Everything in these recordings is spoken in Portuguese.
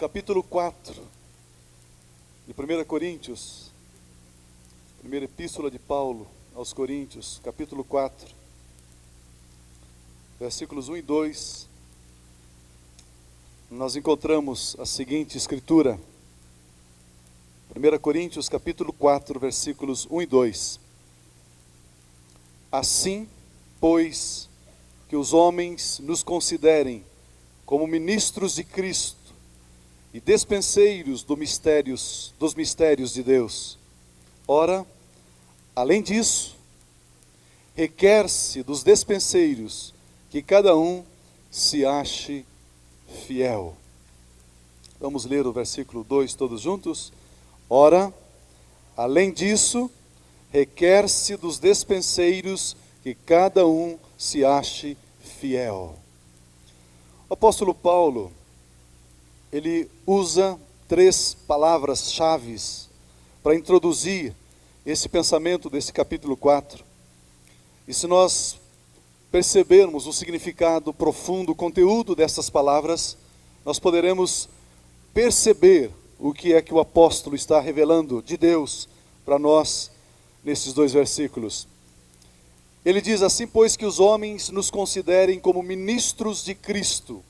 capítulo 4 de 1 Coríntios, primeira epístola de Paulo aos Coríntios, capítulo 4, versículos 1 e 2, nós encontramos a seguinte escritura. 1 Coríntios, capítulo 4, versículos 1 e 2. Assim, pois, que os homens nos considerem como ministros de Cristo e despenseiros dos mistérios de Deus. Ora, além disso, requer-se dos despenseiros que cada um se ache fiel. Vamos ler o versículo 2 todos juntos? Ora, além disso, requer-se dos despenseiros que cada um se ache fiel. O apóstolo Paulo, ele usa 3 palavras-chave para introduzir esse pensamento desse capítulo 4. E se nós percebermos o significado profundo, o conteúdo dessas palavras, nós poderemos perceber o que é que o apóstolo está revelando de Deus para nós nesses 2 versículos. Ele diz assim, pois que os homens nos considerem como ministros de Cristo.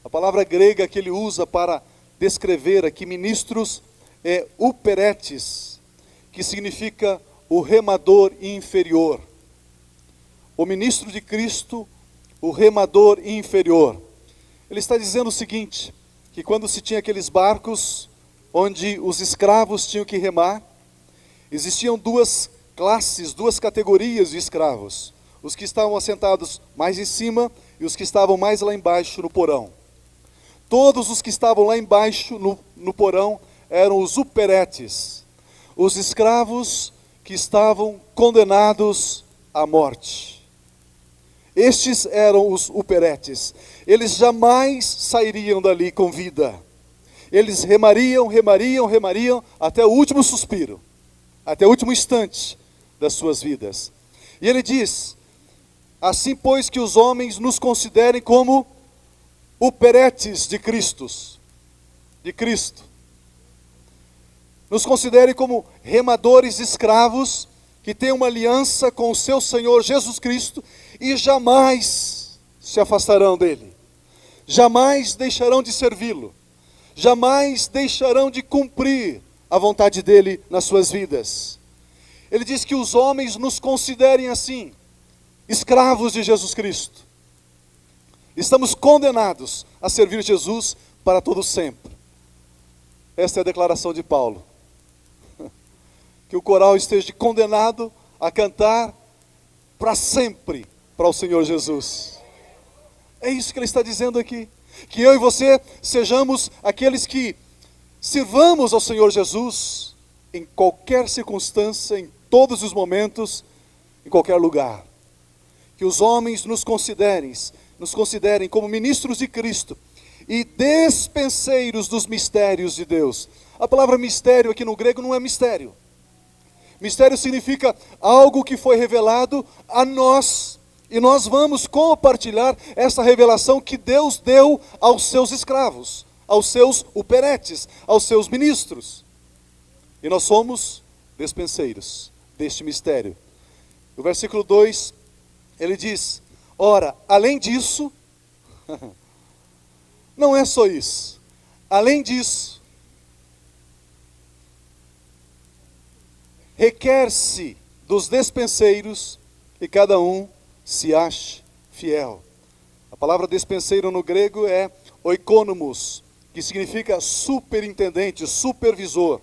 A palavra grega que ele usa para descrever aqui ministros é uperetes, que significa o remador inferior. O ministro de Cristo, o remador inferior. Ele está dizendo o seguinte, que quando se tinha aqueles barcos onde os escravos tinham que remar, existiam 2 classes, 2 categorias de escravos. Os que estavam assentados mais em cima e os que estavam mais lá embaixo no porão. Todos os que estavam lá embaixo no porão eram os uperetes, os escravos que estavam condenados à morte. Estes eram os uperetes. Eles jamais sairiam dali com vida. Eles remariam até o último suspiro, até o último instante das suas vidas. E ele diz, assim pois que os homens nos considerem como uperetes de Cristo. Nos considerem como remadores escravos que têm uma aliança com o seu Senhor Jesus Cristo e jamais se afastarão dele. Jamais deixarão de servi-lo. Jamais deixarão de cumprir a vontade dele nas suas vidas. Ele diz que os homens nos considerem assim, escravos de Jesus Cristo. Estamos condenados a servir Jesus para todo sempre. Esta é a declaração de Paulo. Que o coral esteja condenado a cantar para sempre para o Senhor Jesus. É isso que ele está dizendo aqui. Que eu e você sejamos aqueles que sirvamos ao Senhor Jesus em qualquer circunstância, em todos os momentos, em qualquer lugar. Que os homens nos considerem como ministros de Cristo e despenseiros dos mistérios de Deus. A palavra mistério aqui no grego não é mistério. Mistério significa algo que foi revelado a nós, e nós vamos compartilhar essa revelação que Deus deu aos seus escravos, aos seus uperetes, aos seus ministros. E nós somos despenseiros deste mistério. No versículo 2, ele diz, ora, além disso, não é só isso, além disso, requer-se dos despenseiros que cada um se ache fiel. A palavra despenseiro no grego é oikonomos, que significa superintendente, supervisor.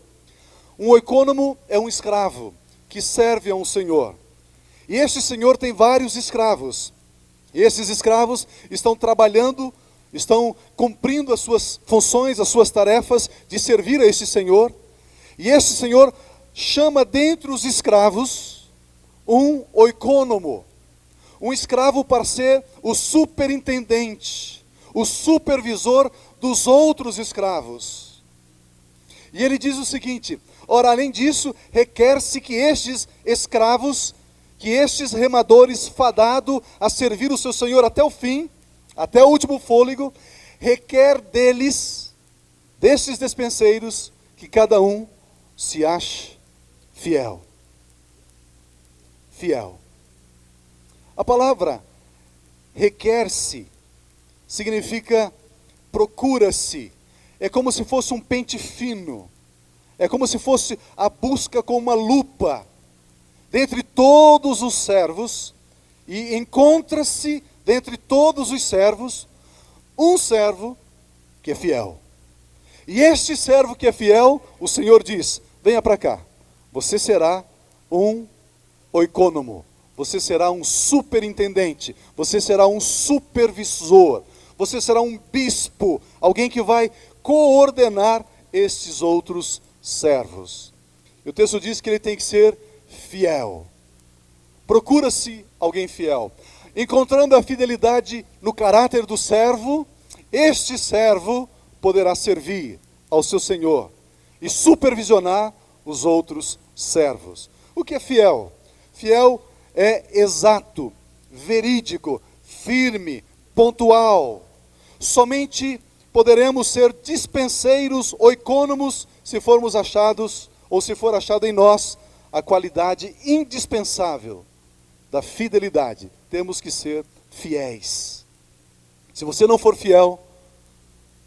Um oikônomo é um escravo que serve a um senhor. E este senhor tem vários escravos. E esses escravos estão trabalhando, estão cumprindo as suas funções, as suas tarefas de servir a este senhor. E este senhor chama dentre os escravos um oikônomo. Um escravo para ser o superintendente, o supervisor dos outros escravos. E ele diz o seguinte, ora, além disso, requer-se que estes escravos, que estes remadores fadados a servir o seu Senhor até o fim, até o último fôlego, requer deles desses despenseiros, que cada um se ache fiel. Fiel. A palavra requer-se significa procura-se. É como se fosse um pente fino. É como se fosse a busca com uma lupa. Dentre todos os servos, e encontra-se dentre todos os servos, um servo que é fiel. E este servo que é fiel, o Senhor diz: venha para cá, você será um oikônomo, você será um superintendente, você será um supervisor, você será um bispo, alguém que vai coordenar estes outros servos. E o texto diz que ele tem que ser fiel. Procura-se alguém fiel. Encontrando a fidelidade no caráter do servo, este servo poderá servir ao seu Senhor e supervisionar os outros servos. O que é fiel? Fiel é exato, verídico, firme, pontual. Somente poderemos ser dispenseiros oikônomos se formos achados, ou se for achado em nós, a qualidade indispensável da fidelidade. Temos que ser fiéis. Se você não for fiel,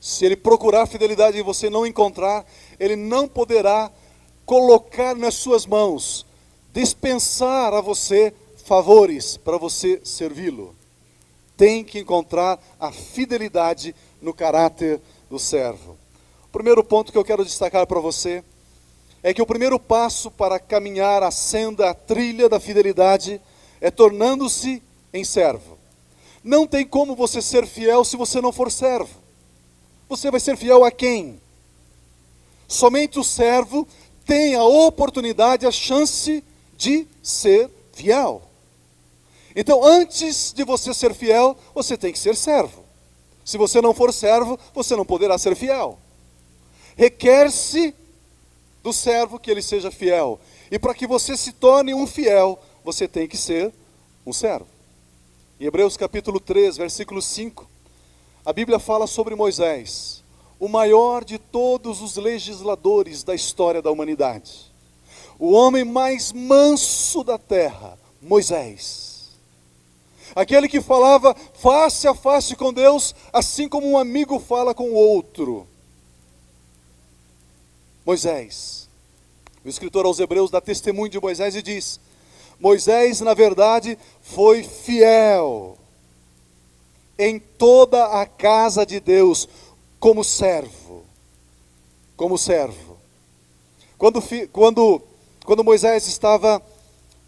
se ele procurar fidelidade e você não encontrar, ele não poderá colocar nas suas mãos, dispensar a você favores para você servi-lo. Tem que encontrar a fidelidade no caráter do servo. O primeiro ponto que eu quero destacar para você é que o primeiro passo para caminhar a senda, a trilha da fidelidade, é tornando-se em servo. Não tem como você ser fiel se você não for servo. Você vai ser fiel a quem? Somente o servo tem a oportunidade, a chance de ser fiel. Então, antes de você ser fiel, você tem que ser servo. Se você não for servo, você não poderá ser fiel. Requer-se do servo que ele seja fiel. E para que você se torne um fiel, você tem que ser um servo. Em Hebreus capítulo 3, versículo 5, a Bíblia fala sobre Moisés, o maior de todos os legisladores da história da humanidade. O homem mais manso da terra, Moisés. Aquele que falava face a face com Deus, assim como um amigo fala com o outro. Moisés. O escritor aos Hebreus dá testemunho de Moisés e diz: Moisés, na verdade, foi fiel em toda a casa de Deus, como servo. Como servo. Quando Moisés estava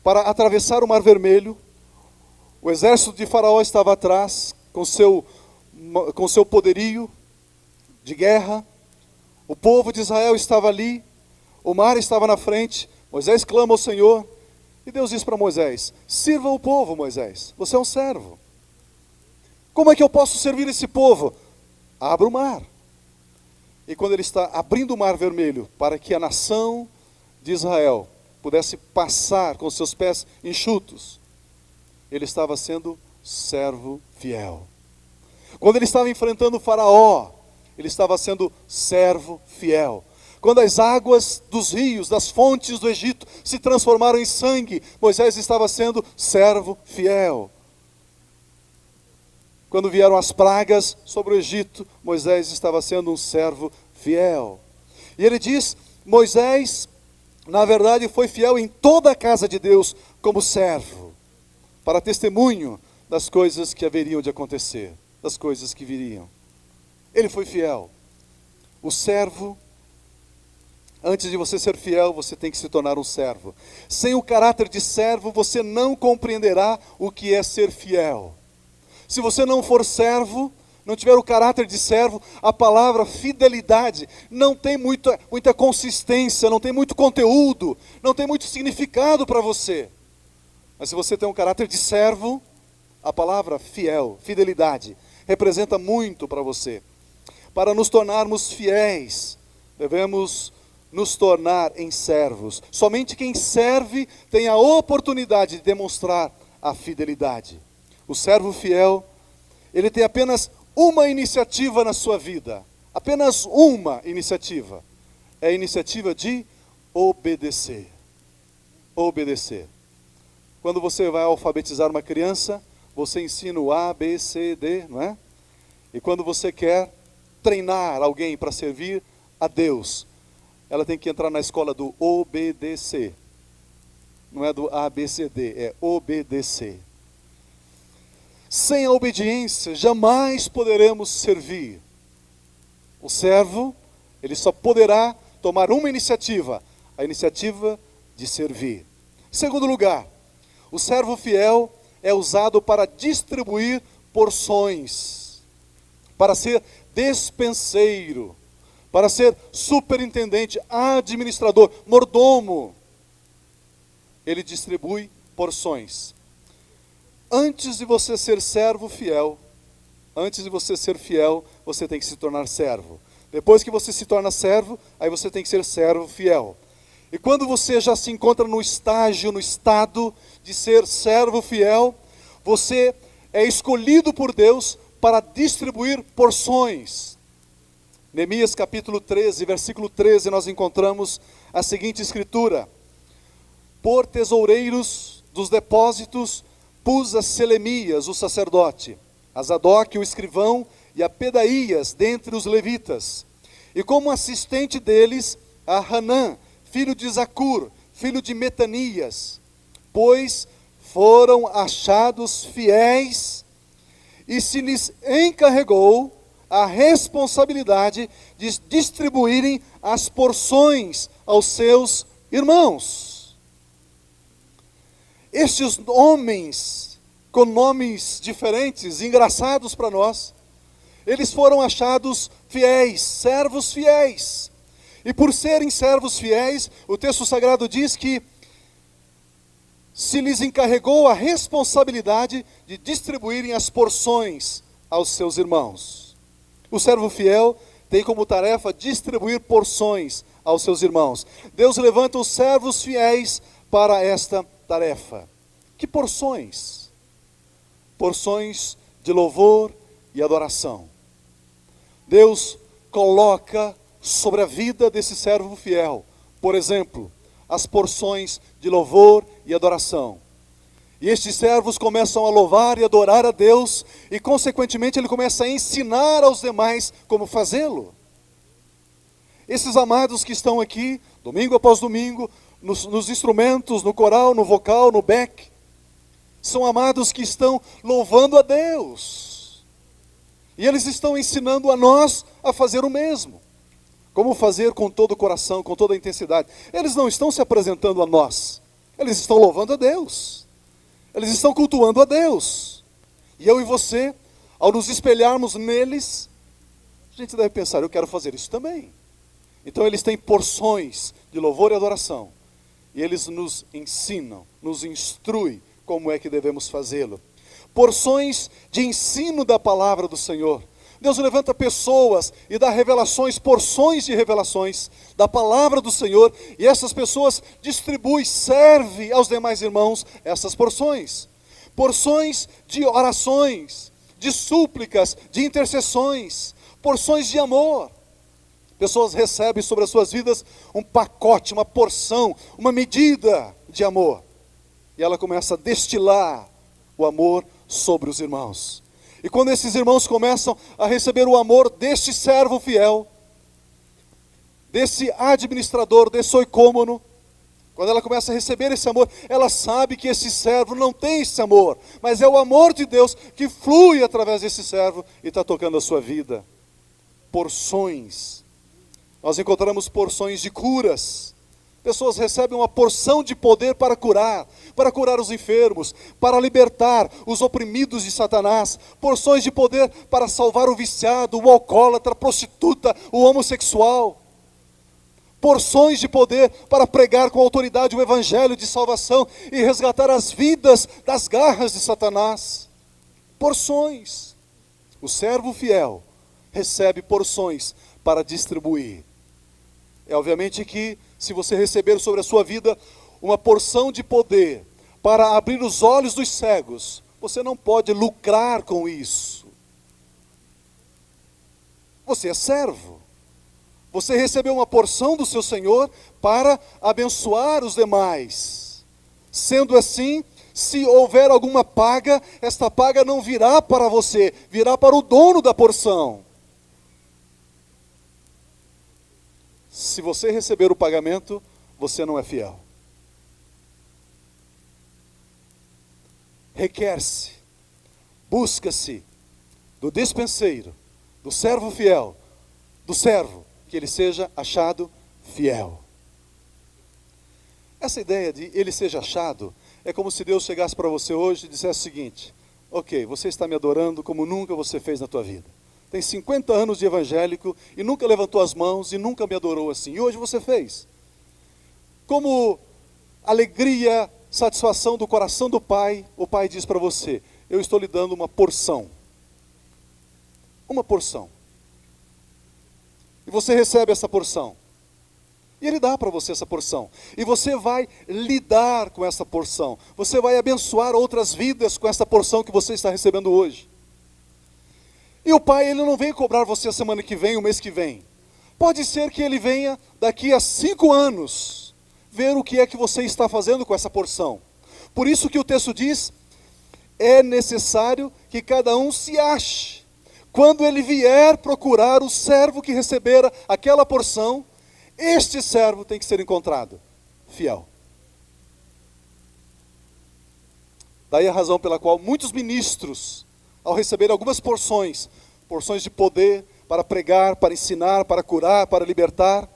para atravessar o Mar Vermelho, o exército de Faraó estava atrás, com seu poderio de guerra. O povo de Israel estava ali, o mar estava na frente. Moisés clama ao Senhor, e Deus diz para Moisés: sirva o povo, Moisés, você é um servo. Como é que eu posso servir esse povo? Abra o mar. E quando ele está abrindo o Mar Vermelho, para que a nação de Israel pudesse passar com seus pés enxutos, ele estava sendo servo fiel. Quando ele estava enfrentando o Faraó, ele estava sendo servo fiel. Quando as águas dos rios, das fontes do Egito se transformaram em sangue, Moisés estava sendo servo fiel. Quando vieram as pragas sobre o Egito, Moisés estava sendo um servo fiel. E ele diz: Moisés, na verdade, foi fiel em toda a casa de Deus como servo, para testemunho das coisas que haveriam de acontecer, das coisas que viriam. Ele foi fiel. O servo, antes de você ser fiel, você tem que se tornar um servo. Sem o caráter de servo, você não compreenderá o que é ser fiel. Se você não for servo, não tiver o caráter de servo, a palavra fidelidade não tem muita consistência, não tem muito conteúdo, não tem muito significado para você. Mas se você tem um caráter de servo, a palavra fiel, fidelidade, representa muito para você. Para nos tornarmos fiéis, devemos nos tornar em servos. Somente quem serve tem a oportunidade de demonstrar a fidelidade. O servo fiel, ele tem apenas uma iniciativa na sua vida: apenas uma iniciativa. É a iniciativa de obedecer. Obedecer. Quando você vai alfabetizar uma criança, você ensina o A, B, C, D, não é? E quando você quer treinar alguém para servir a Deus, ela tem que entrar na escola do obedecer. Não é do A, B, C, D, é obedecer. Sem a obediência, jamais poderemos servir. O servo, ele só poderá tomar uma iniciativa, a iniciativa de servir. Em segundo lugar, o servo fiel é usado para distribuir porções, para ser despenseiro, para ser superintendente, administrador, mordomo. Ele distribui porções. Antes de você ser servo fiel, antes de você ser fiel, você tem que se tornar servo. Depois que você se torna servo, aí você tem que ser servo fiel. E quando você já se encontra no estágio, no estado de ser servo fiel, você é escolhido por Deus para distribuir porções. Neemias capítulo 13, versículo 13, nós encontramos a seguinte escritura: por tesoureiros dos depósitos pus a Selemias, o sacerdote, a Zadok, o escrivão, e a Pedaías, dentre os levitas. E como assistente deles, a Hanã, filho de Zacur, filho de Metanias, pois foram achados fiéis, e se lhes encarregou a responsabilidade de distribuírem as porções aos seus irmãos. Estes homens, com nomes diferentes, engraçados para nós, eles foram achados fiéis, servos fiéis. E por serem servos fiéis, o texto sagrado diz que se lhes encarregou a responsabilidade de distribuírem as porções aos seus irmãos. O servo fiel tem como tarefa distribuir porções aos seus irmãos. Deus levanta os servos fiéis para esta tarefa. Que porções? Porções de louvor e adoração. Deus coloca sobre a vida desse servo fiel, por exemplo, as porções de louvor e adoração. E estes servos começam a louvar e adorar a Deus, e consequentemente ele começa a ensinar aos demais como fazê-lo. Esses amados que estão aqui, domingo após domingo, nos instrumentos, no coral, no vocal, no back, são amados que estão louvando a Deus. E eles estão ensinando a nós a fazer o mesmo. Como fazer com todo o coração, com toda a intensidade. Eles não estão se apresentando a nós, eles estão louvando a Deus. Eles estão cultuando a Deus. E eu e você, ao nos espelharmos neles, a gente deve pensar, eu quero fazer isso também. Então eles têm porções de louvor e adoração. E eles nos ensinam, nos instruem como é que devemos fazê-lo. Porções de ensino da palavra do Senhor. Deus levanta pessoas e dá revelações, porções de revelações da palavra do Senhor, e essas pessoas distribuem, servem aos demais irmãos essas porções. Porções de orações, de súplicas, de intercessões, porções de amor. Pessoas recebem sobre as suas vidas um pacote, uma porção, uma medida de amor. E ela começa a destilar o amor sobre os irmãos. E quando esses irmãos começam a receber o amor deste servo fiel, desse administrador, desse oicômono, quando ela começa a receber esse amor, ela sabe que esse servo não tem esse amor, mas é o amor de Deus que flui através desse servo e está tocando a sua vida. Porções. Nós encontramos porções de curas. Pessoas recebem uma porção de poder para curar os enfermos, para libertar os oprimidos de Satanás, porções de poder para salvar o viciado, o alcoólatra, a prostituta, o homossexual, porções de poder para pregar com autoridade o evangelho de salvação e resgatar as vidas das garras de Satanás. Porções. O servo fiel recebe porções para distribuir. É obviamente que se você receber sobre a sua vida uma porção de poder para abrir os olhos dos cegos, você não pode lucrar com isso. Você é servo. Você recebeu uma porção do seu Senhor para abençoar os demais. Sendo assim, se houver alguma paga, esta paga não virá para você, virá para o dono da porção. Se você receber o pagamento, você não é fiel. Requer-se, busca-se do despenseiro, do servo fiel, do servo, que ele seja achado fiel. Essa ideia de ele seja achado, é como se Deus chegasse para você hoje e dissesse o seguinte: ok, você está me adorando como nunca você fez na tua vida. Tem 50 anos de evangélico e nunca levantou as mãos e nunca me adorou assim. E hoje você fez. Como alegria, satisfação do coração do Pai, o Pai diz para você: eu estou lhe dando uma porção. Uma porção. E você recebe essa porção. E Ele dá para você essa porção. E você vai lidar com essa porção. Você vai abençoar outras vidas com essa porção que você está recebendo hoje. E o Pai, Ele não vem cobrar você a semana que vem, o mês que vem. Pode ser que Ele venha daqui a 5 anos ver o que é que você está fazendo com essa porção. Por isso que o texto diz: é necessário que cada um se ache. Quando ele vier procurar o servo que recebera aquela porção, este servo tem que ser encontrado fiel. Daí a razão pela qual muitos ministros, ao receber algumas porções de poder, para pregar, para ensinar, para curar, para libertar,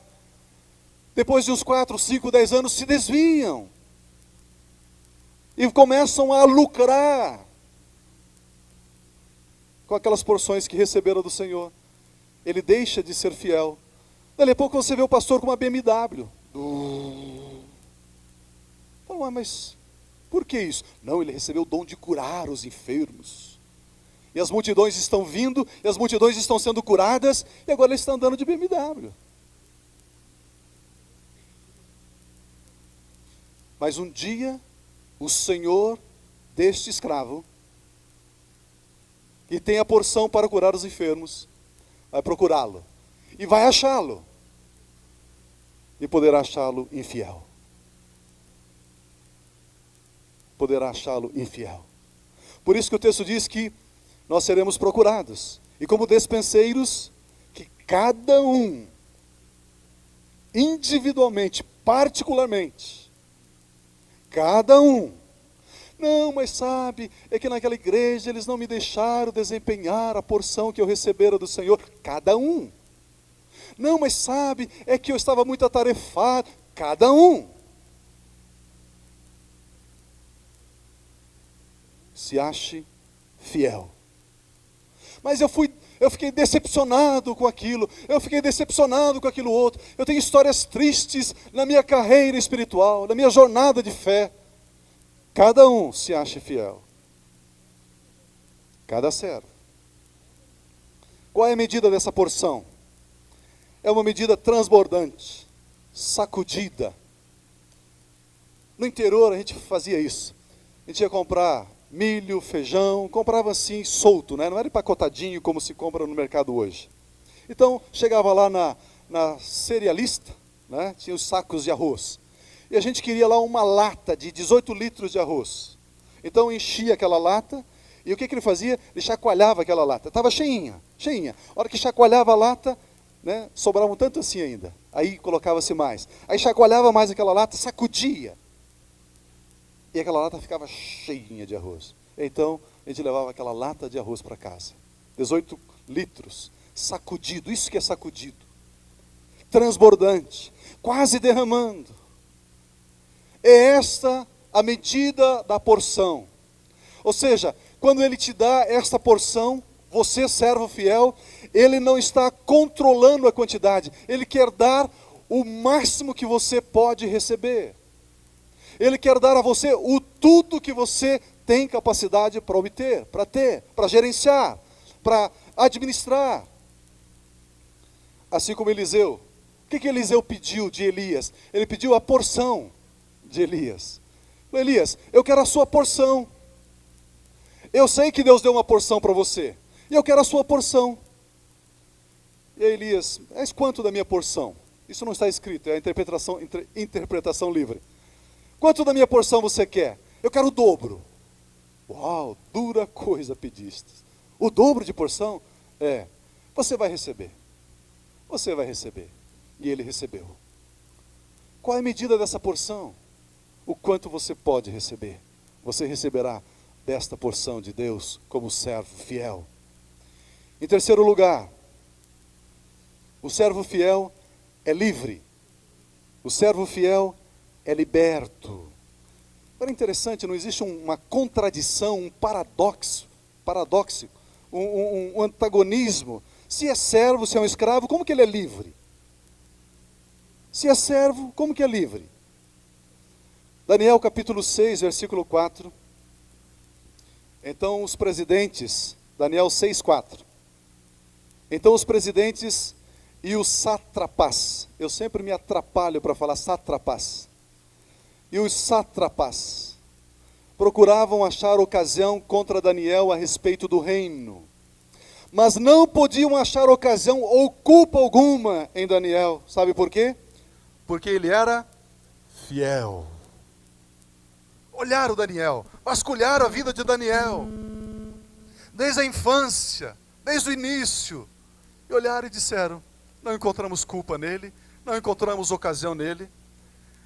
depois de uns 4, 5, 10 anos se desviam e começam a lucrar com aquelas porções que receberam do Senhor. Ele deixa de ser fiel. Dali a pouco você vê o pastor com uma BMW. Fala, mas por que isso? Não, ele recebeu o dom de curar os enfermos. E as multidões estão vindo, e as multidões estão sendo curadas, e agora ele está andando de BMW. Mas um dia, o Senhor deste escravo, que tem a porção para curar os enfermos, vai procurá-lo. E vai achá-lo. E poderá achá-lo infiel. Poderá achá-lo infiel. Por isso que o texto diz que nós seremos procurados. E como despenseiros, que cada um, individualmente, particularmente, cada um. Não, mas sabe, é que naquela igreja eles não me deixaram desempenhar a porção que eu recebera do Senhor. Cada um. Não, mas sabe, é que eu estava muito atarefado. Cada um. Se ache fiel. Mas eu fiquei decepcionado com aquilo, eu fiquei decepcionado com aquilo outro. Eu tenho histórias tristes na minha carreira espiritual, na minha jornada de fé. Cada um se ache fiel. Cada servo. Qual é a medida dessa porção? É uma medida transbordante, sacudida. No interior a gente fazia isso. A gente ia comprar milho, feijão, comprava assim solto, né? Não era empacotadinho como se compra no mercado hoje. Então chegava lá na cerealista, né? Tinha os sacos de arroz. E a gente queria lá uma lata de 18 litros de arroz. Então enchia aquela lata, e o que ele fazia? Ele chacoalhava aquela lata. Estava cheinha, cheinha. A hora que chacoalhava a lata, né, sobrava um tanto assim ainda. Aí colocava-se mais. Aí chacoalhava mais aquela lata, sacudia. E aquela lata ficava cheinha de arroz. Então a gente levava aquela lata de arroz para casa. 18 litros, sacudido, isso que é sacudido. Transbordante, quase derramando. É esta a medida da porção. Ou seja, quando Ele te dá esta porção, você, servo fiel, Ele não está controlando a quantidade. Ele quer dar o máximo que você pode receber. Ele quer dar a você o tudo que você tem capacidade para obter, para ter, para gerenciar, para administrar. Assim como Eliseu. O que Eliseu pediu de Elias? Ele pediu a porção de Elias. Elias, eu quero a sua porção. Eu sei que Deus deu uma porção para você. E eu quero a sua porção. E aí Elias, és quanto da minha porção? Isso não está escrito, é a interpretação livre. Quanto da minha porção você quer? Eu quero o dobro. Uau, dura coisa pediste. O dobro de porção? É, você vai receber. Você vai receber. E ele recebeu. Qual é a medida dessa porção? O quanto você pode receber. Você receberá desta porção de Deus como servo fiel. Em terceiro lugar, o servo fiel é livre. O servo fiel é liberto. Agora é interessante, não existe uma contradição, um paradoxo, um antagonismo. Se é servo, se é um escravo, como que ele é livre? Se é servo, como que é livre? Daniel capítulo 6, versículo 4. Então os presidentes, Daniel 6, 4. Então os presidentes e os sátrapas, eu sempre me atrapalho para falar sátrapas, e os sátrapas procuravam achar ocasião contra Daniel a respeito do reino, mas não podiam achar ocasião ou culpa alguma em Daniel. Sabe por quê? Porque ele era fiel. Olharam Daniel, vasculharam a vida de Daniel, desde a infância, desde o início, e olharam e disseram, não encontramos culpa nele, não encontramos ocasião nele,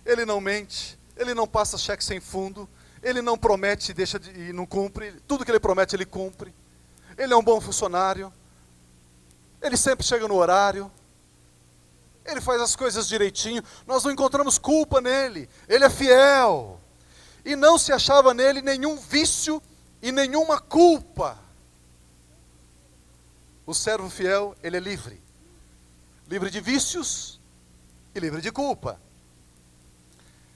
ele não mente, ele não passa cheque sem fundo, ele não promete e não cumpre, tudo que ele promete ele cumpre, ele é um bom funcionário, ele sempre chega no horário, ele faz as coisas direitinho, nós não encontramos culpa nele, ele é fiel, e não se achava nele nenhum vício e nenhuma culpa. O servo fiel, ele é livre. Livre de vícios e livre de culpa.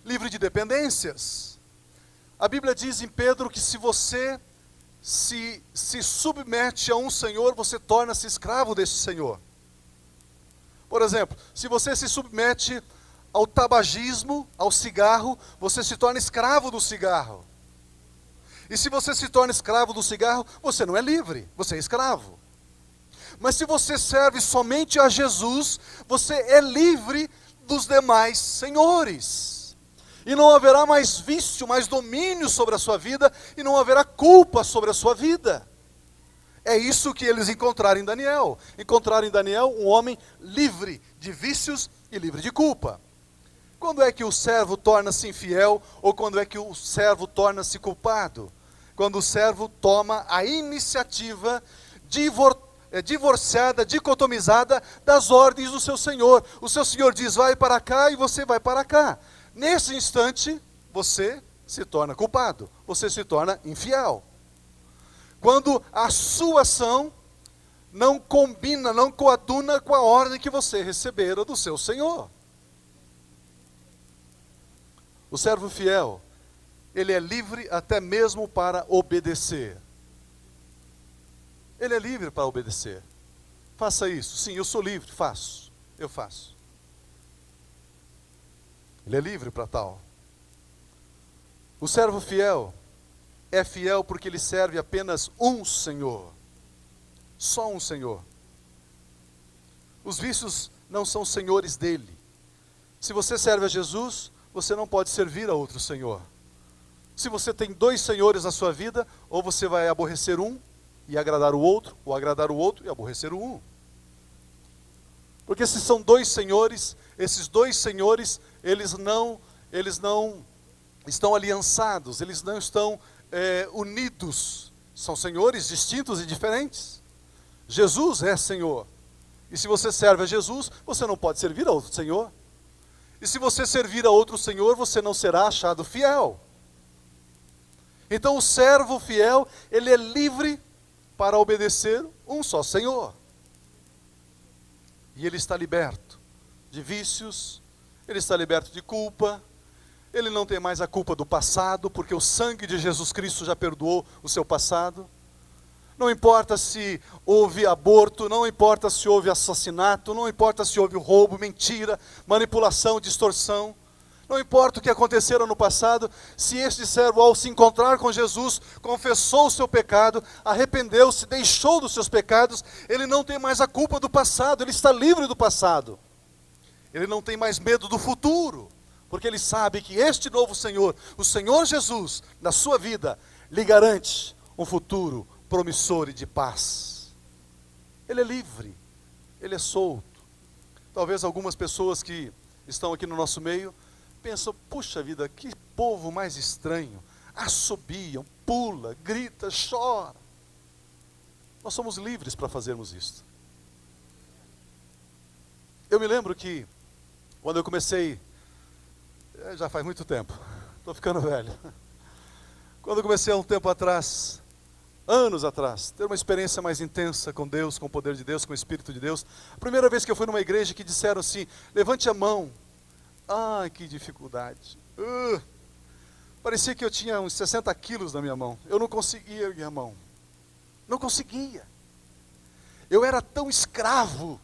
Livre de dependências. A Bíblia diz em Pedro que se você se submete a um senhor, você torna-se escravo desse senhor. Por exemplo, se você se submete ao tabagismo, ao cigarro, você se torna escravo do cigarro. E se você se torna escravo do cigarro, você não é livre, você é escravo. Mas se você serve somente a Jesus, você é livre dos demais senhores. E não haverá mais vício, mais domínio sobre a sua vida, e não haverá culpa sobre a sua vida. É isso que eles encontraram em Daniel. Encontraram em Daniel um homem livre de vícios e livre de culpa. Quando é que o servo torna-se infiel, ou quando é que o servo torna-se culpado? Quando o servo toma a iniciativa divorciada, dicotomizada das ordens do seu senhor. O seu senhor diz, vai para cá, e você vai para cá. Nesse instante, você se torna culpado, você se torna infiel. Quando a sua ação não combina, não coaduna com a ordem que você recebera do seu senhor. O servo fiel, ele é livre até mesmo para obedecer. Ele é livre para obedecer. Faça isso. Sim, eu sou livre, faço. Eu faço. Ele é livre para tal. O servo fiel é fiel porque ele serve apenas um Senhor. Só um Senhor. Os vícios não são senhores dele. Se você serve a Jesus, você não pode servir a outro Senhor. Se você tem dois senhores na sua vida, ou você vai aborrecer um e agradar o outro, ou agradar o outro e aborrecer o um. Porque se são dois senhores, esses dois senhores, eles não estão aliançados, eles não estão unidos. São senhores distintos e diferentes. Jesus é Senhor. E se você serve a Jesus, você não pode servir a outro Senhor. E se você servir a outro Senhor, você não será achado fiel. Então o servo fiel, ele é livre para obedecer um só Senhor. E ele está liberto de vícios, ele está liberto de culpa, ele não tem mais a culpa do passado, porque o sangue de Jesus Cristo já perdoou o seu passado. Não importa se houve aborto, não importa se houve assassinato, não importa se houve roubo, mentira, manipulação, distorção. Não importa o que aconteceram no passado, se este servo, ao se encontrar com Jesus, confessou o seu pecado, arrependeu-se, deixou dos seus pecados, ele não tem mais a culpa do passado, ele está livre do passado. Ele não tem mais medo do futuro, porque ele sabe que este novo Senhor, o Senhor Jesus, na sua vida, lhe garante um futuro promissor e de paz. Ele é livre, ele é solto. Talvez algumas pessoas que estão aqui no nosso meio pensam, puxa vida, que povo mais estranho. Assobiam, pula, grita, chora. Nós somos livres para fazermos isso. Eu me lembro que, quando eu comecei, já faz muito tempo, estou ficando velho. Quando eu comecei há um tempo atrás, anos atrás, ter uma experiência mais intensa com Deus, com o poder de Deus, com o Espírito de Deus. A primeira vez que eu fui numa igreja que disseram assim, levante a mão. Ai, que dificuldade. Parecia que eu tinha uns 60 quilos na minha mão. Eu não conseguia erguer a mão. Não conseguia. Eu era tão escravo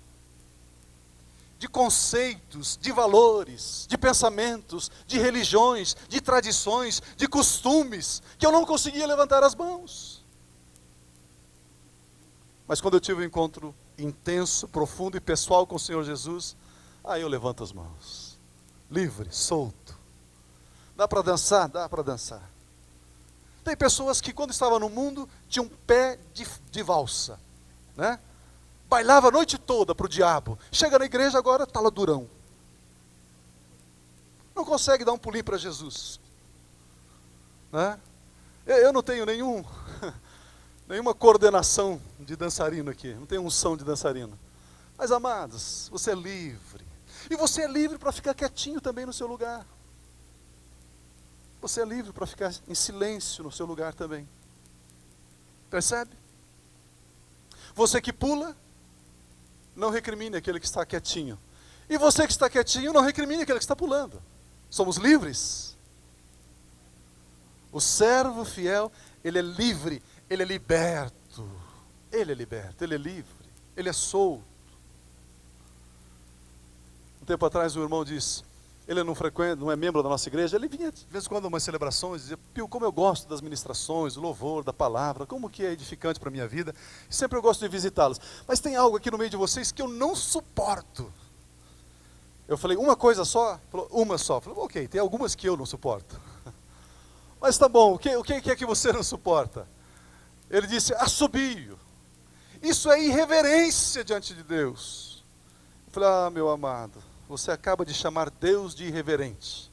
de conceitos, de valores, de pensamentos, de religiões, de tradições, de costumes, que eu não conseguia levantar as mãos. Mas quando eu tive um encontro intenso, profundo e pessoal com o Senhor Jesus, aí eu levanto as mãos. Livre, solto. Dá para dançar? Dá para dançar. Tem pessoas que quando estavam no mundo, tinham um pé de valsa, né? Bailava a noite toda para o diabo. Chega na igreja agora, está lá durão. Não consegue dar um pulinho para Jesus, né? Eu não tenho nenhuma coordenação de dançarino aqui. Não tenho unção de dançarino. Mas amados, você é livre. E você é livre para ficar quietinho também no seu lugar. Você é livre para ficar em silêncio no seu lugar também. Percebe? Você que pula, não recrimine aquele que está quietinho. E você que está quietinho, não recrimine aquele que está pulando. Somos livres. O servo fiel, ele é livre, ele é liberto. Ele é liberto, ele é livre, ele é solto. Um tempo atrás o irmão disse, ele não frequenta, não é membro da nossa igreja, ele vinha de vez em quando a umas celebrações, dizia, Pio, como eu gosto das ministrações, do louvor, da palavra, como que é edificante para a minha vida, e sempre eu gosto de visitá-los. Mas tem algo aqui no meio de vocês que eu não suporto. Eu falei, uma coisa só? Falou, uma só. Falei, ok, tem algumas que eu não suporto. Mas tá bom, o que é que você não suporta? Ele disse, assobio. Isso é irreverência diante de Deus. Eu falei, meu amado, você acaba de chamar Deus de irreverente.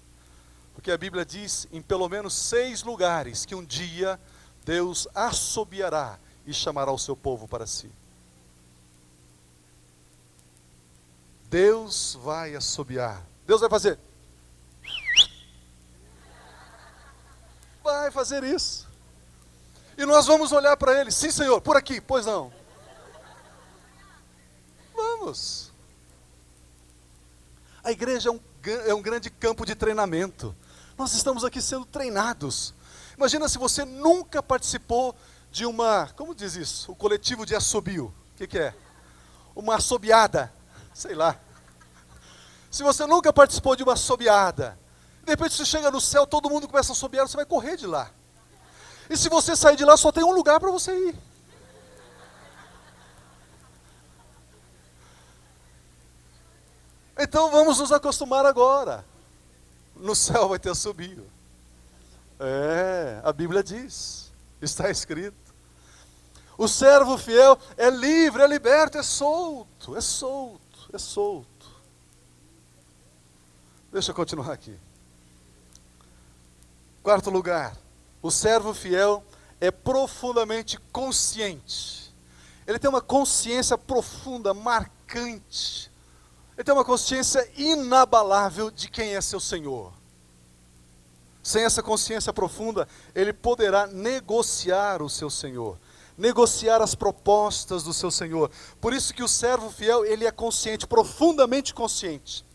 Porque a Bíblia diz em pelo menos 6 lugares que um dia Deus assobiará e chamará o seu povo para si. Deus vai assobiar. Deus vai fazer. Vai fazer isso. E nós vamos olhar para Ele. Sim, Senhor, por aqui. Pois não. Vamos. A igreja é um grande campo de treinamento. Nós estamos aqui sendo treinados. Imagina se você nunca participou de uma, como diz isso? O coletivo de assobio. O que é? Uma assobiada. Sei lá. Se você nunca participou de uma assobiada, de repente você chega no céu, todo mundo começa a assobiar, você vai correr de lá. E se você sair de lá, só tem um lugar para você ir. Então vamos nos acostumar agora. No céu vai ter assobio. A Bíblia diz, está escrito. O servo fiel é livre, é liberto, é solto, é solto, é solto. Deixa eu continuar aqui. 4º lugar, o servo fiel é profundamente consciente. Ele tem uma consciência profunda, marcante. Ele tem uma consciência inabalável de quem é seu Senhor. Sem essa consciência profunda, ele poderá negociar o seu Senhor, negociar as propostas do seu Senhor. Por isso que o servo fiel, ele é consciente, profundamente consciente.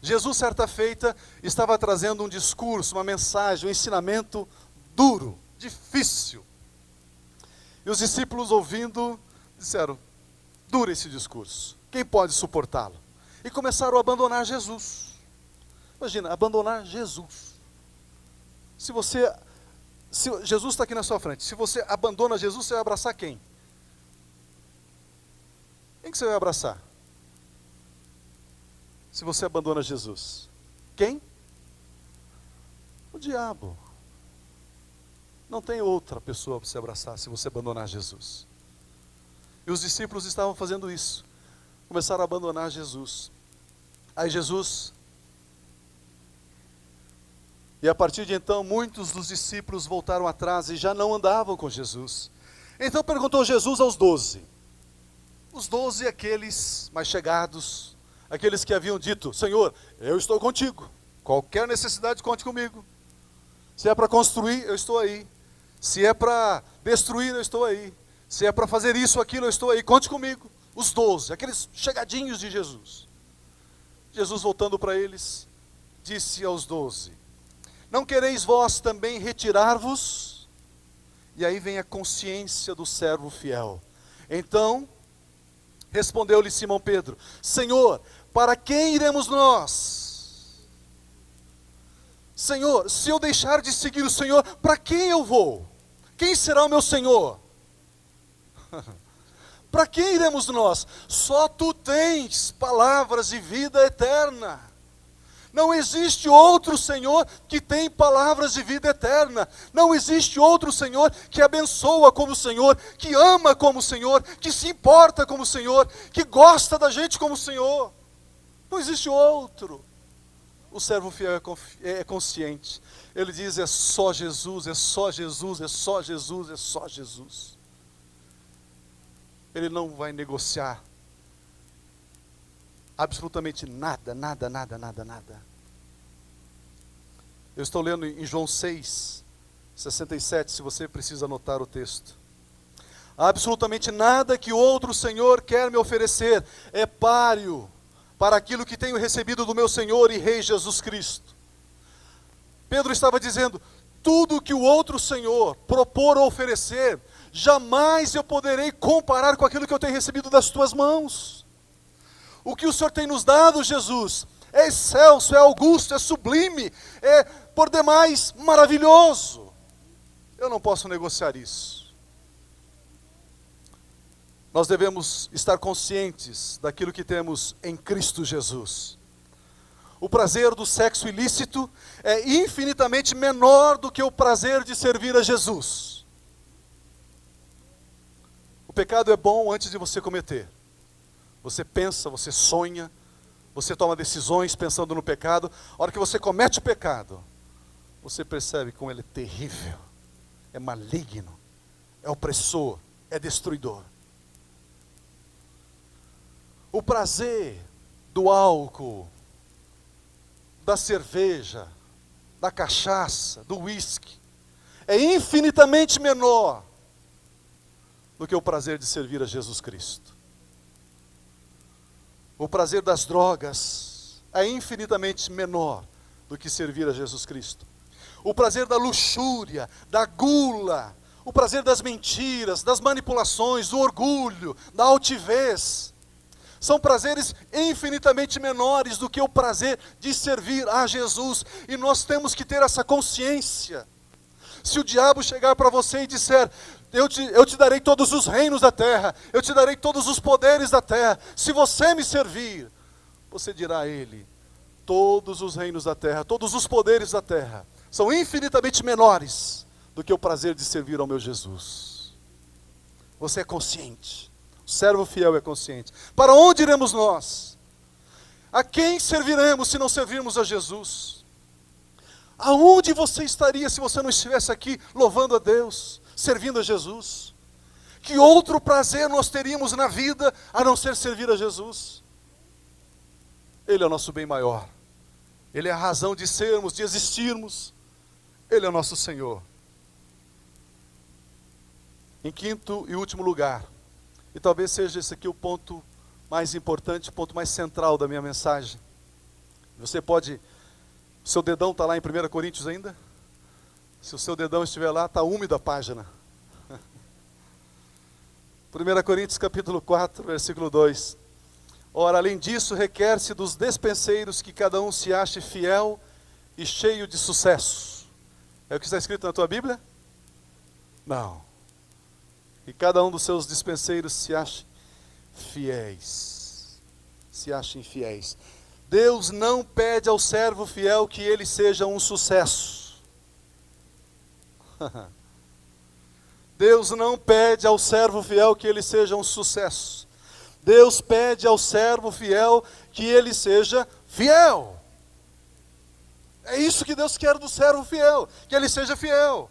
Jesus, certa feita, estava trazendo um discurso, uma mensagem, um ensinamento duro, difícil. E os discípulos, ouvindo, disseram, duro esse discurso, quem pode suportá-lo? E começaram a abandonar Jesus. Imagina, abandonar Jesus. Se Jesus está aqui na sua frente, se você abandona Jesus, você vai abraçar quem? Quem que você vai abraçar? Se você abandona Jesus. Quem? O diabo. Não tem outra pessoa para se abraçar se você abandonar Jesus. E os discípulos estavam fazendo isso. Começaram a abandonar Jesus. Aí Jesus... E a partir de então, muitos dos discípulos voltaram atrás e já não andavam com Jesus. Então perguntou Jesus aos 12. Os 12, aqueles mais chegados, aqueles que haviam dito: Senhor, eu estou contigo. Qualquer necessidade, conte comigo. Se é para construir, eu estou aí. Se é para destruir, eu estou aí. Se é para fazer isso, aquilo, eu estou aí. Conte comigo. Os 12, aqueles chegadinhos de Jesus. Jesus, voltando para eles, disse aos 12: Não quereis vós também retirar-vos? E aí vem a consciência do servo fiel. Então, respondeu-lhe Simão Pedro: Senhor, para quem iremos nós? Senhor, se eu deixar de seguir o Senhor, para quem eu vou? Quem será o meu Senhor? Para quem iremos nós? Só tu tens palavras de vida eterna. Não existe outro Senhor que tem palavras de vida eterna. Não existe outro Senhor que abençoa como o Senhor, que ama como o Senhor, que se importa como o Senhor, que gosta da gente como o Senhor. Não existe outro. O servo fiel é consciente. Ele diz: é só Jesus, é só Jesus, é só Jesus, é só Jesus. Ele não vai negociar absolutamente nada, nada, nada, nada, nada. Eu estou lendo em João 6, 67, se você precisa anotar o texto. Absolutamente nada que outro Senhor quer me oferecer é páreo para aquilo que tenho recebido do meu Senhor e Rei Jesus Cristo. Pedro estava dizendo: tudo que o outro Senhor propor ou oferecer, jamais eu poderei comparar com aquilo que eu tenho recebido das tuas mãos. O que o Senhor tem nos dado, Jesus, é excelso, é augusto, é sublime, é por demais maravilhoso. Eu não posso negociar isso. Nós devemos estar conscientes daquilo que temos em Cristo Jesus. O prazer do sexo ilícito é infinitamente menor do que o prazer de servir a Jesus. O pecado é bom antes de você cometer. Você pensa, você sonha, você toma decisões pensando no pecado. A hora que você comete o pecado, você percebe como ele é terrível, é maligno, é opressor, é destruidor. O prazer do álcool, da cerveja, da cachaça, do uísque, é infinitamente menor do que o prazer de servir a Jesus Cristo. O prazer das drogas é infinitamente menor do que servir a Jesus Cristo. O prazer da luxúria, da gula, o prazer das mentiras, das manipulações, do orgulho, da altivez, são prazeres infinitamente menores do que o prazer de servir a Jesus. E nós temos que ter essa consciência. Se o diabo chegar para você e disser: eu te darei todos os reinos da terra, eu te darei todos os poderes da terra, se você me servir, você dirá a ele: todos os reinos da terra, todos os poderes da terra, são infinitamente menores do que o prazer de servir ao meu Jesus. Você é consciente, o servo fiel é consciente. Para onde iremos nós? A quem serviremos se não servirmos a Jesus? Aonde você estaria se você não estivesse aqui louvando a Deus, servindo a Jesus? Que outro prazer nós teríamos na vida a não ser servir a Jesus? Ele é o nosso bem maior. Ele é a razão de sermos, de existirmos. Ele é o nosso Senhor. Em quinto e último lugar, e talvez seja esse aqui o ponto mais importante, o ponto mais central da minha mensagem. Você pode... Seu dedão está lá em 1 Coríntios ainda? Se o seu dedão estiver lá, está úmida a página. 1 Coríntios capítulo 4, versículo 2. Ora, além disso, requer-se dos despenseiros que cada um se ache fiel e cheio de sucesso. É o que está escrito na tua Bíblia? Não. E cada um dos seus dispenseiros se ache fiéis. Se achem fiéis. Deus não pede ao servo fiel que ele seja um sucesso. Deus não pede ao servo fiel que ele seja um sucesso. Deus pede ao servo fiel que ele seja fiel. É isso que Deus quer do servo fiel, que ele seja fiel.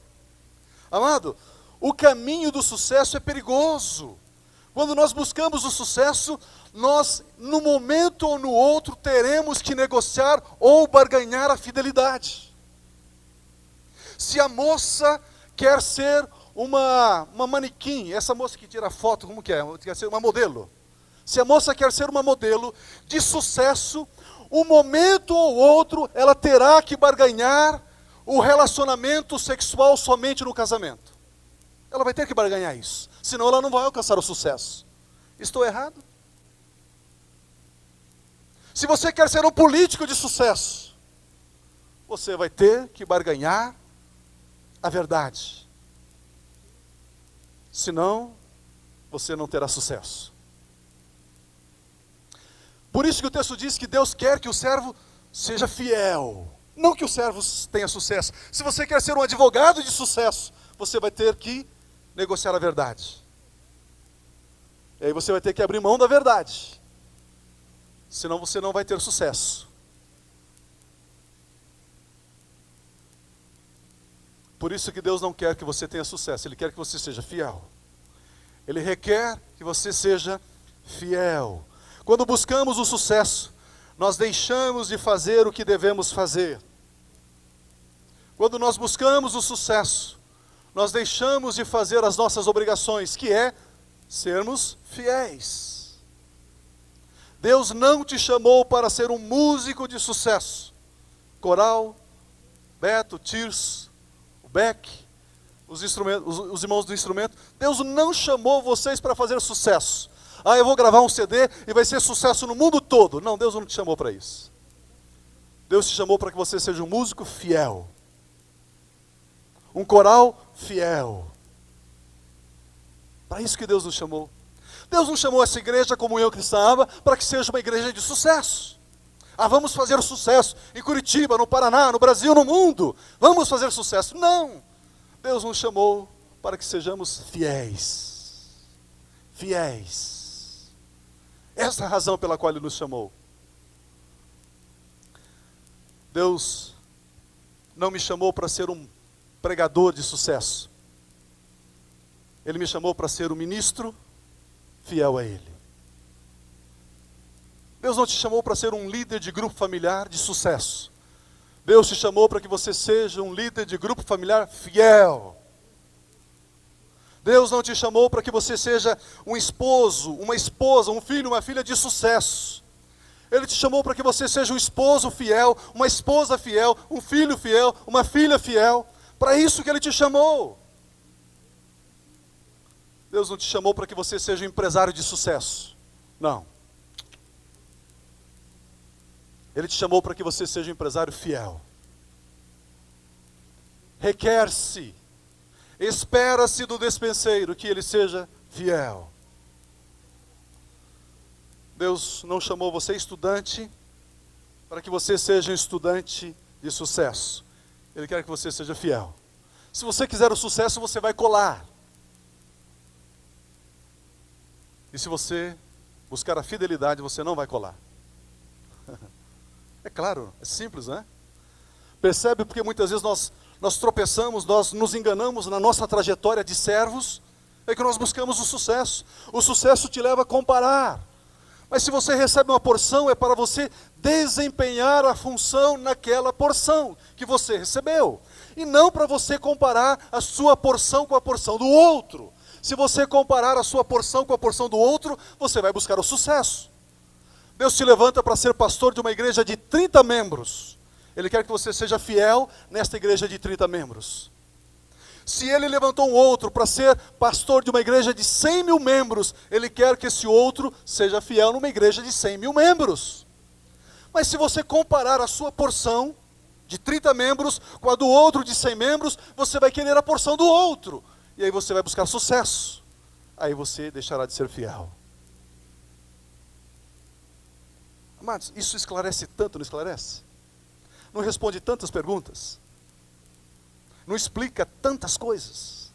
Amado, o caminho do sucesso é perigoso. Quando nós buscamos o sucesso, nós, num momento ou no outro, teremos que negociar ou barganhar a fidelidade. Se a moça quer ser uma manequim, essa moça que tira foto, como que é? Quer ser uma modelo. Se a moça quer ser uma modelo de sucesso, um momento ou outro, ela terá que barganhar o relacionamento sexual somente no casamento. Ela vai ter que barganhar isso, senão ela não vai alcançar o sucesso. Estou errado? Se você quer ser um político de sucesso, você vai ter que barganhar a verdade. Senão, você não terá sucesso. Por isso que o texto diz que Deus quer que o servo seja fiel. Não que o servo tenha sucesso. Se você quer ser um advogado de sucesso, você vai ter que negociar a verdade. E aí você vai ter que abrir mão da verdade. Senão você não vai ter sucesso. Por isso que Deus não quer que você tenha sucesso. Ele quer que você seja fiel. Ele requer que você seja fiel. Quando buscamos o sucesso, nós deixamos de fazer o que devemos fazer. Quando nós buscamos o sucesso, nós deixamos de fazer as nossas obrigações, que é sermos fiéis. Deus não te chamou para ser um músico de sucesso. Coral, Beto, Tirso, o Beck, os irmãos do instrumento. Deus não chamou vocês para fazer sucesso. Eu vou gravar um CD e vai ser sucesso no mundo todo. Não, Deus não te chamou para isso. Deus te chamou para que você seja um músico fiel. Um coral fiel. Para isso que Deus nos chamou. Deus não chamou essa igreja, Comunhão Cristã Aba, para que seja uma igreja de sucesso. Vamos fazer sucesso em Curitiba, no Paraná, no Brasil, no mundo. Vamos fazer sucesso. Não. Deus nos chamou para que sejamos fiéis. Fiéis. Essa é a razão pela qual Ele nos chamou. Deus não me chamou para ser um pregador de sucesso. Ele me chamou para ser um ministro fiel a Ele. Deus não te chamou para ser um líder de grupo familiar de sucesso. Deus te chamou para que você seja um líder de grupo familiar fiel. Deus não te chamou para que você seja um esposo, uma esposa, um filho, uma filha de sucesso. Ele te chamou para que você seja um esposo fiel, uma esposa fiel, um filho fiel, uma filha fiel. Para isso que Ele te chamou. Deus não te chamou para que você seja um empresário de sucesso. Não. Ele te chamou para que você seja um empresário fiel. Requer-se, espera-se do despenseiro que ele seja fiel. Deus não chamou você estudante para que você seja um estudante de sucesso. Ele quer que você seja fiel. Se você quiser o sucesso, você vai colar. E se você buscar a fidelidade, você não vai colar. É claro, é simples, né? Percebe porque muitas vezes nós tropeçamos, nós nos enganamos na nossa trajetória de servos, é que nós buscamos o sucesso. O sucesso te leva a comparar. Mas se você recebe uma porção, é para você desempenhar a função naquela porção que você recebeu. E não para você comparar a sua porção com a porção do outro. Se você comparar a sua porção com a porção do outro, você vai buscar o sucesso. Deus te levanta para ser pastor de uma igreja de 30 membros. Ele quer que você seja fiel nesta igreja de 30 membros. Se ele levantou um outro para ser pastor de uma igreja de 100 mil membros, ele quer que esse outro seja fiel numa igreja de 100 mil membros. Mas se você comparar a sua porção de 30 membros com a do outro de 100 membros, você vai querer a porção do outro. E aí você vai buscar sucesso. Aí você deixará de ser fiel. Amados, isso esclarece tanto, não esclarece? Não responde tantas perguntas? Não explica tantas coisas?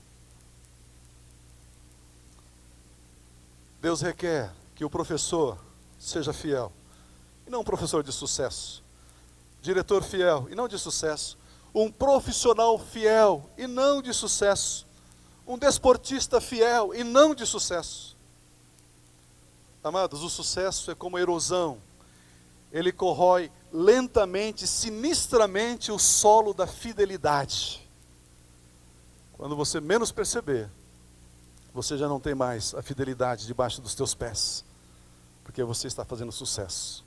Deus requer que o professor seja fiel, e não um professor de sucesso. Diretor fiel, e não de sucesso. Um profissional fiel, e não de sucesso. Um desportista fiel, e não de sucesso. Amados, o sucesso é como a erosão. Ele corrói lentamente, sinistramente o solo da fidelidade. Quando você menos perceber, você já não tem mais a fidelidade debaixo dos teus pés, porque você está fazendo sucesso.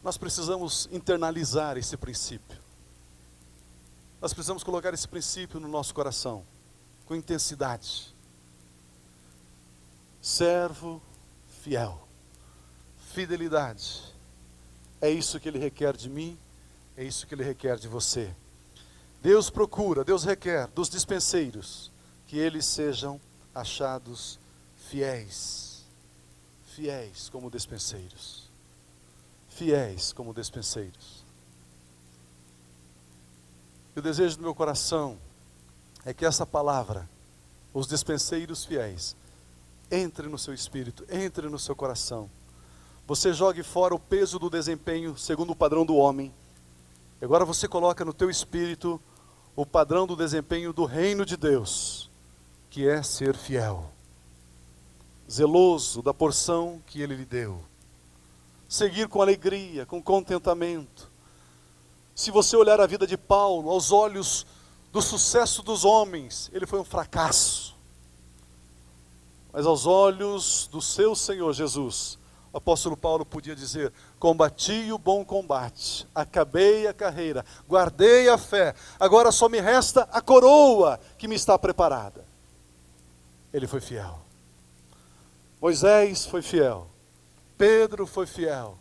Nós precisamos internalizar esse princípio. Nós precisamos colocar esse princípio no nosso coração, com intensidade. Servo fiel, fidelidade, é isso que Ele requer de mim, é isso que Ele requer de você. Deus procura, Deus requer dos dispenseiros que eles sejam achados fiéis, fiéis como dispenseiros, fiéis como dispenseiros. E o desejo do meu coração é que essa palavra, os dispenseiros fiéis, entre no seu espírito, entre no seu coração. Você jogue fora o peso do desempenho segundo o padrão do homem. Agora você coloca no teu espírito o padrão do desempenho do reino de Deus, que é ser fiel, zeloso da porção que Ele lhe deu, seguir com alegria, com contentamento. Se você olhar a vida de Paulo aos olhos do sucesso dos homens, ele foi um fracasso. Mas aos olhos do seu Senhor Jesus, o apóstolo Paulo podia dizer: combati o bom combate, acabei a carreira, guardei a fé, agora só me resta a coroa que me está preparada. Ele foi fiel. Moisés foi fiel. Pedro foi fiel.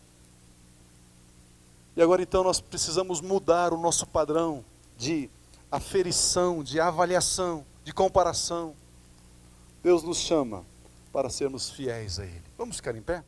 E agora então nós precisamos mudar o nosso padrão de aferição, de avaliação, de comparação. Deus nos chama para sermos fiéis a Ele. Vamos ficar em pé?